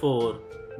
4،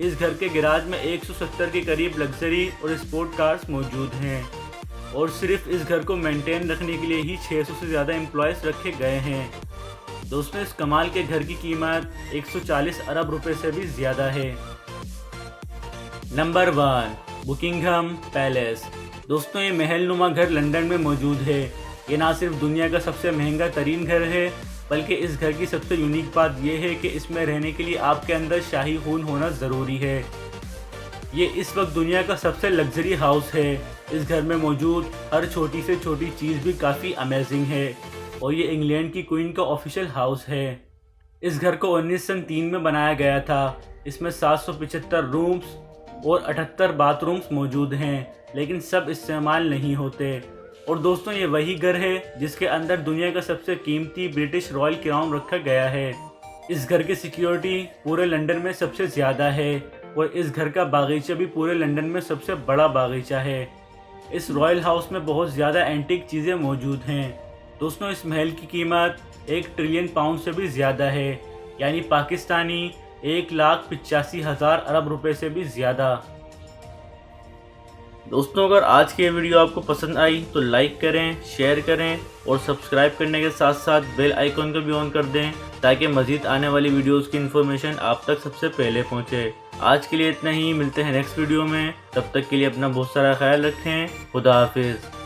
इस घर के गैराज में 170 के करीब लग्जरी और स्पोर्ट कार्स मौजूद हैं और सिर्फ इस घर को मेंटेन रखने के लिए ही 600 से ज़्यादा एम्प्लॉयज़ रखे गए हैं। दोस्तों, इस कमाल के घर की कीमत 140 अरब रुपए से भी ज़्यादा है। Number 1, Buckingham Palace. दोस्तों, ये महल नुमा घर लंदन में मौजूद है। ये ना सिर्फ दुनिया का सबसे महंगा तरीन घर है, बल्कि इस घर की सबसे यूनिक बात यह है कि इसमें रहने के लिए आपके अंदर शाही खून होना ज़रूरी है। ये इस वक्त दुनिया का सबसे लग्जरी हाउस है। इस घर में मौजूद हर छोटी से छोटी चीज़ भी काफ़ी अमेजिंग है और ये इंग्लैंड की क्वीन का ऑफिशियल हाउस है। इस घर को 1903 में बनाया गया था। इसमें 775 रूम्स और 78 बाथरूम्स मौजूद हैं, लेकिन सब इस्तेमाल नहीं होते। और दोस्तों, ये वही घर है जिसके अंदर दुनिया का सबसे कीमती ब्रिटिश रॉयल क्राउन रखा गया है। इस घर की सिक्योरिटी पूरे लंदन में सबसे ज़्यादा है और इस घर का बागीचा भी पूरे लंदन में सबसे बड़ा बागीचा है। इस रॉयल हाउस में बहुत ज़्यादा एंटीक चीज़ें मौजूद हैं। दोस्तों, इस महल की कीमत 1 ट्रिलियन पाउंड से भी ज़्यादा है, यानी पाकिस्तानी 1,85,000 अरब रुपए से भी ज़्यादा। दोस्तों, अगर आज की ये वीडियो आपको पसंद आई तो लाइक करें, शेयर करें और सब्सक्राइब करने के साथ साथ बेल आइकन को भी ऑन कर दें ताकि मज़ीद आने वाली वीडियोस की इन्फॉर्मेशन आप तक सबसे पहले पहुंचे। आज के लिए इतना ही, मिलते हैं नेक्स्ट वीडियो में। तब तक के लिए अपना बहुत सारा ख्याल रखें। खुदा हाफिज़।